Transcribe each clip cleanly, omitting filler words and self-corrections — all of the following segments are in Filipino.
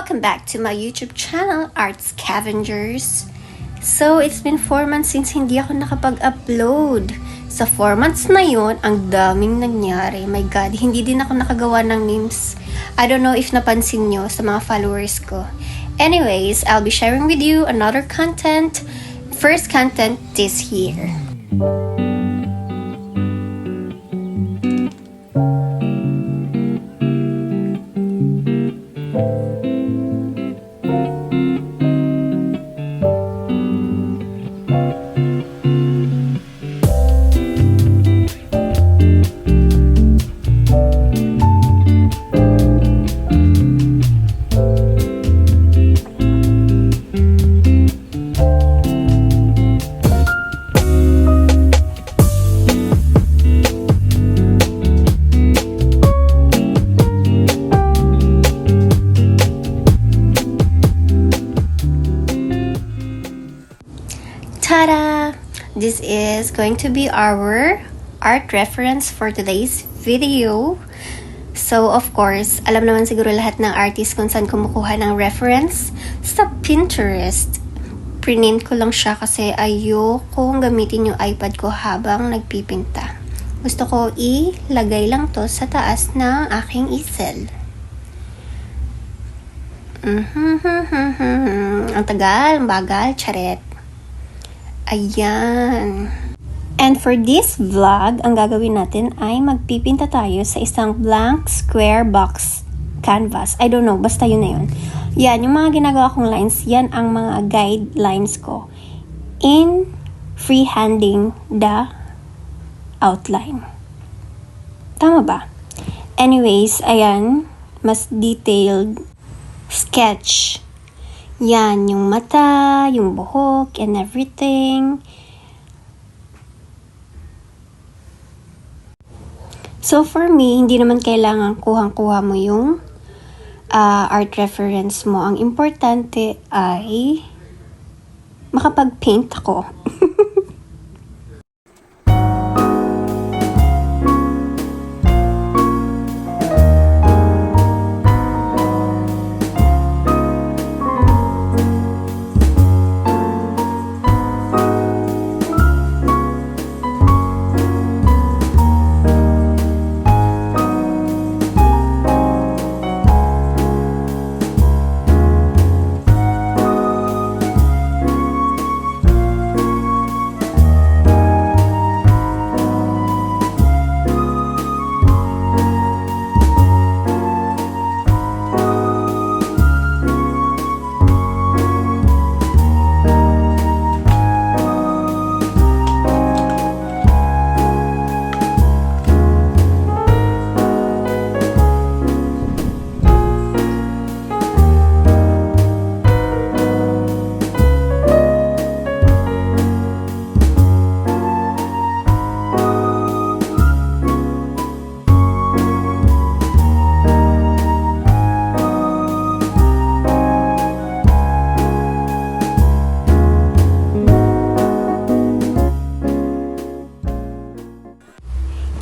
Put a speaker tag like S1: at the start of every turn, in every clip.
S1: Welcome back to my YouTube channel, Art Scavengers. So, it's been 4 months since hindi ako nakapag-upload. Sa 4 months na yun, ang daming nangyari. My God, hindi din ako nakagawa ng memes. I don't know if napansin nyo sa mga followers ko. Anyways, I'll be sharing with you another content. First content this year. Tada! This is going to be our art reference for today's video. So, of course, alam naman siguro lahat ng artist kung saan kumukuha ng reference. Sa Pinterest. Print ko lang siya kasi ayokong gamitin yung iPad ko habang nagpipinta. Gusto ko ilagay lang to sa taas ng aking easel. Ang tagal, ang bagal, charet. Ayan. And for this vlog, ang gagawin natin ay magpipinta tayo sa isang blank square box canvas. I don't know, basta yun na yun. Yan, yung mga ginagawa kong lines, yan ang mga guidelines ko in freehanding the outline. Tama ba? Anyways, ayan, mas detailed sketch. Yan, yung mata, yung buhok, and everything. So, for me, hindi naman kailangan kuhang-kuha mo yung art reference mo. Ang importante ay makapag-paint ako.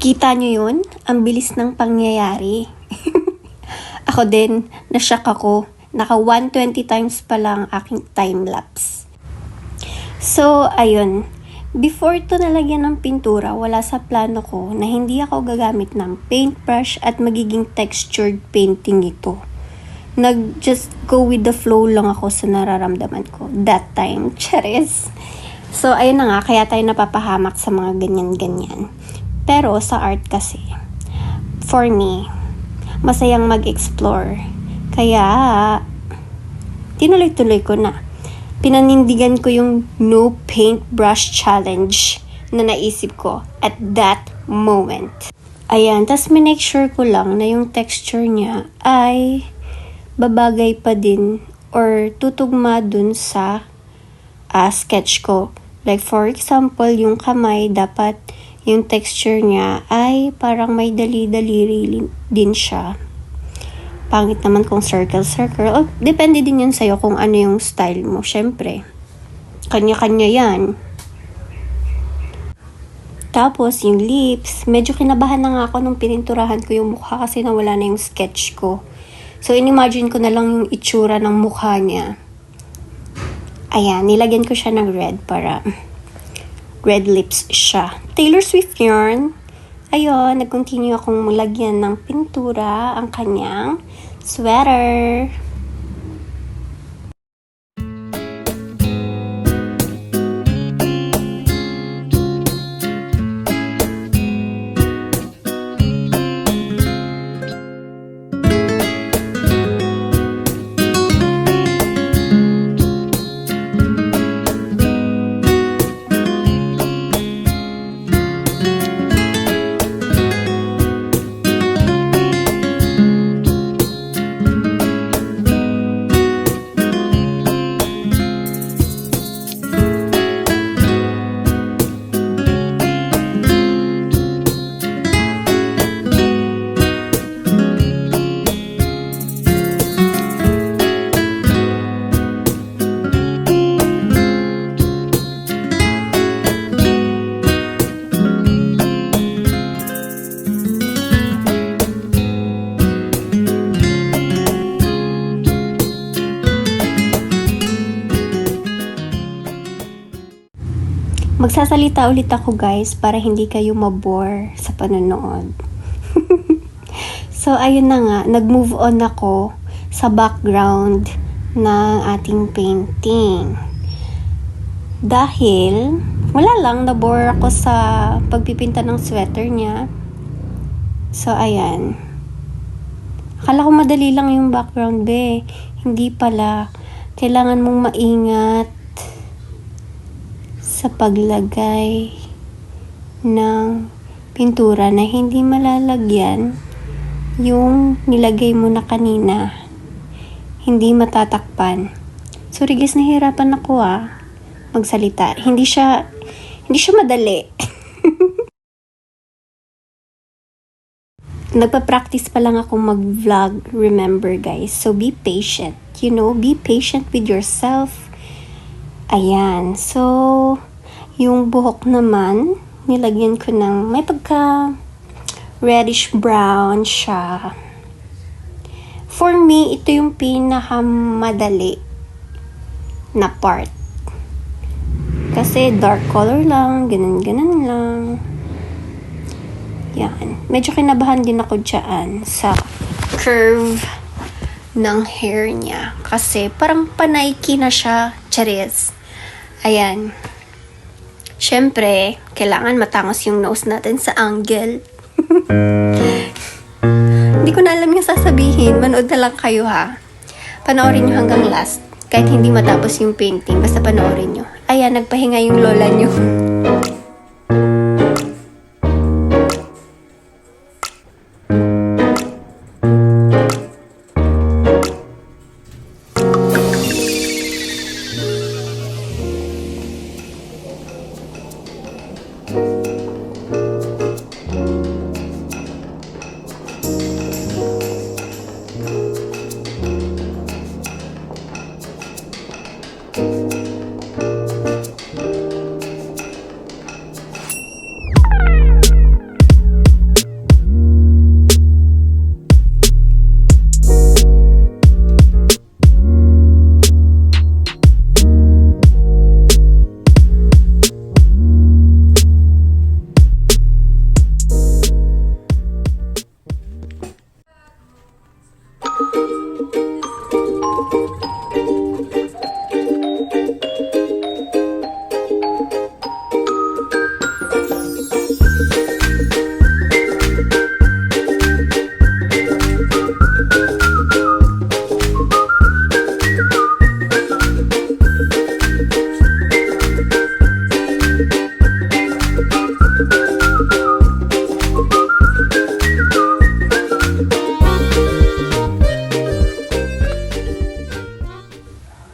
S1: Kita nyo yun? Ang bilis ng pangyayari. Ako din, na-shock ako. Naka 120 times pa lang aking time-lapse. So, ayun. Before to nalagyan ng pintura, wala sa plano ko na hindi ako gagamit ng paintbrush at magiging textured painting ito. Just go with the flow lang ako sa nararamdaman ko. That time, charis. So, ayun na nga, kaya tayo napapahamak sa mga ganyan-ganyan. Pero sa art kasi, for me, masayang mag-explore. Kaya, tinuloy-tuloy ko na. Pinanindigan ko yung no paintbrush challenge na naisip ko at that moment. Ayan, tas minake sure ko lang na yung texture niya ay babagay pa din or tutugma dun sa sketch ko. Like for example, yung kamay dapat yung texture niya ay parang may dali-dali din siya. Pangit naman kung circle-circle. Oh, depende din yun sa'yo kung ano yung style mo. Syempre, kanya-kanya yan. Tapos, yung lips, medyo kinabahan na nga ako nung pininturahan ko yung mukha kasi nawala na yung sketch ko. So, inimagine ko na lang yung itsura ng mukha niya. Ayan, nilagyan ko siya ng red para red lips siya. Taylor Swift yarn. Ayun, nag-continue akong lagyan ng pintura ang kanyang sweater. Magsasalita ulit ako guys para hindi kayo mabore sa panonood. So ayun na nga, nag-move on ako sa background ng ating painting. Dahil wala lang, nabore ako sa pagpipinta ng sweater niya. So ayan. Akala ko madali lang yung background be. Hindi pala. Kailangan mong maingat sa paglagay ng pintura na hindi malalagyan yung nilagay mo na kanina. Hindi matatakpan. Sorry guys, nahihirapan ako magsalita. Hindi siya madali. Nagpa-practice pa lang ako mag-vlog, remember guys. So be patient. Be patient with yourself. Ayan. So, yung buhok naman, nilagyan ko ng may pagka reddish brown siya. For me, ito yung pinakamadali na part. Kasi dark color lang, ganun lang. Yan. Medyo kinabahan din ako dyan sa curve ng hair niya. Kasi parang panayki na siya. Charis. Ayan. Siyempre, kailangan matangos yung nose natin sa angle. Hindi ko na alam yung sasabihin. Manood na lang kayo Panoorin nyo hanggang last. Kahit hindi matapos yung painting, basta panoorin nyo. Ayan, nagpahinga yung lola nyo.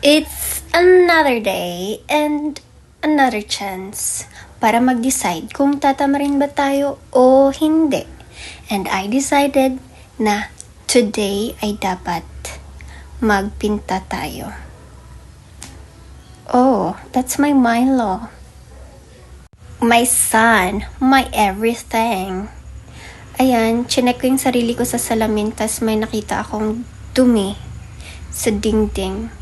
S1: It's another day and another chance para mag-decide kung tatamarin ba tayo o hindi. And I decided na today ay dapat magpinta tayo. Oh, that's my Milo. My son, my everything. Ayan, chinek ko yung sarili ko sa salamin, tas may nakita akong dumi sa dingding.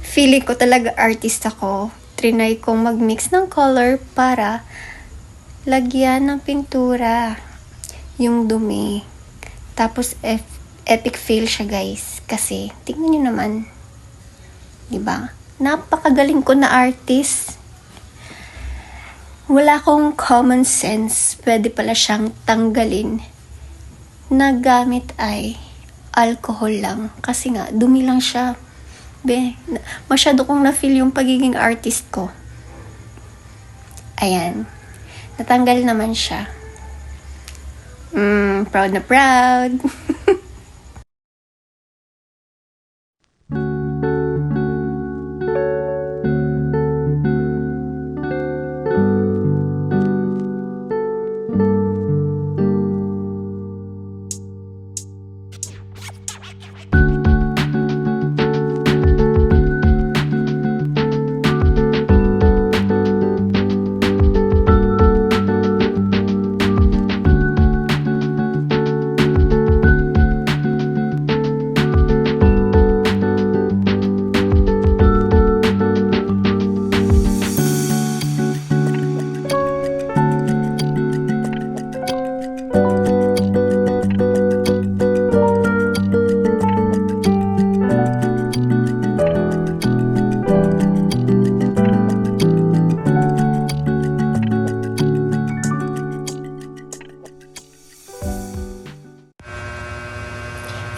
S1: Feeling ko talaga artist ako. Trinay kong mag-mix ng color para lagyan ng pintura yung dumi. Tapos epic fail siya, guys. Kasi tingnan nyo naman. Diba? Napakagaling ko na artist. Wala akong common sense. Pwede pala siyang tanggalin. Na gamit ay alcohol lang. Kasi nga, dumi lang siya. Masyado kong na-feel yung pagiging artist ko. Ayan. Natanggal naman siya. Proud na proud.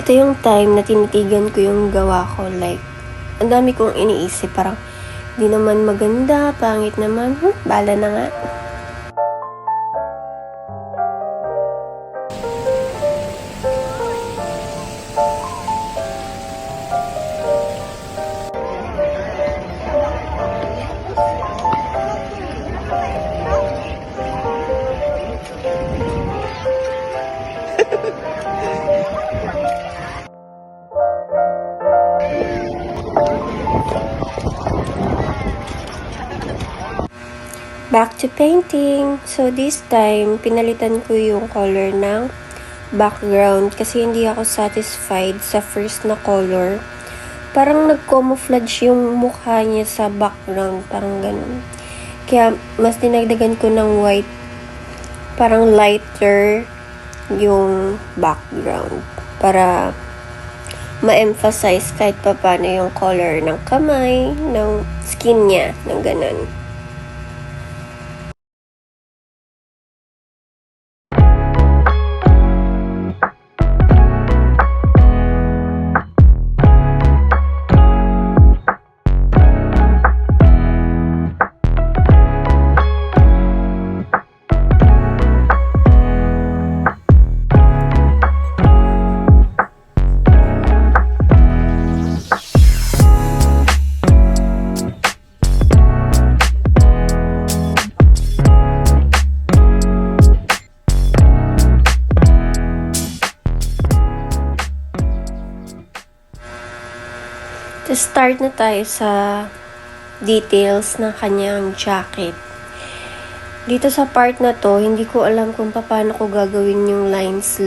S1: Ito yung time na tinitigan ko yung gawa ko. Like, ang dami kong iniisip. Parang, di naman maganda, pangit naman. Bala na nga. Back to painting. So this time, pinalitan ko yung color ng background kasi hindi ako satisfied sa first na color. Parang nag-camouflage yung mukha niya sa background, parang ganun. Kaya mas dinagdagan ko ng white, parang lighter yung background para ma-emphasize kahit pa paano yung color ng kamay, ng skin niya, ng ganun. Start na tayo sa details ng kanyang jacket. Dito sa part na to, hindi ko alam kung paano ko gagawin yung lines.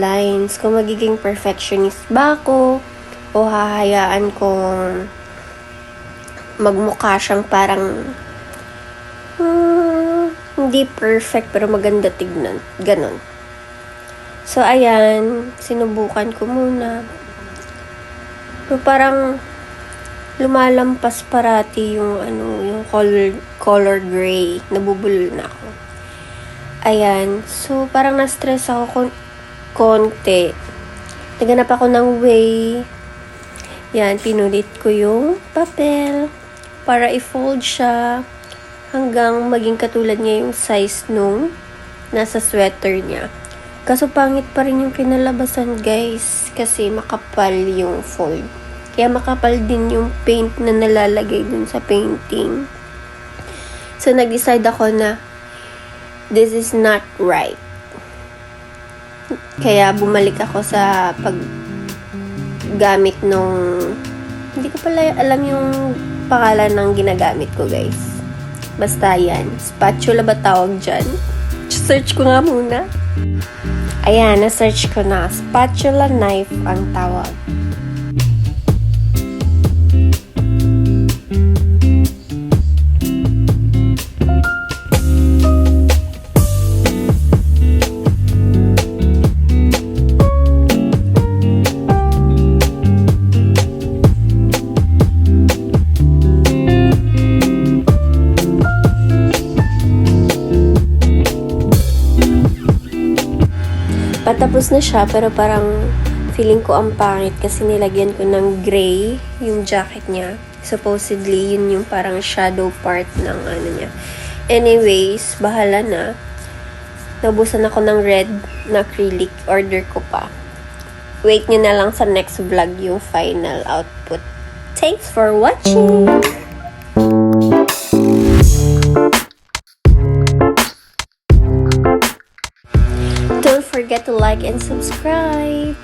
S1: Kung magiging perfectionist ba ako o hahayaan kong magmukha siyang parang hindi perfect pero maganda tignan. Ganon. So, ayan. Sinubukan ko muna. So, parang lumalampas parati yung yung color gray. Nabubulol na ako. Ayan. So, parang na-stress ako konti. Naghanap ako ng way. Yan, pinulit ko yung papel para i-fold siya hanggang maging katulad niya yung size nung nasa sweater niya. Kaso pangit pa rin yung kinalabasan, guys, kasi makapal yung fold. Kaya makapal din yung paint na nalalagay dun sa painting. So, nag-decide ako na this is not right. Kaya bumalik ako sa paggamit nung... Hindi ko pala alam yung pangalan ng ginagamit ko, guys. Basta yan. Spatula ba tawag dyan? Search ko nga muna. Ayan, na-search ko na. Spatula knife ang tawag. Patapos na siya, pero parang feeling ko ang pangit kasi nilagyan ko ng gray yung jacket niya. Supposedly, yun yung parang shadow part ng ano niya. Anyways, bahala na. Naubusan ako ng red na acrylic. Order ko pa. Wait nyo na lang sa next vlog yung final output. Thanks for watching! Don't forget to like and subscribe.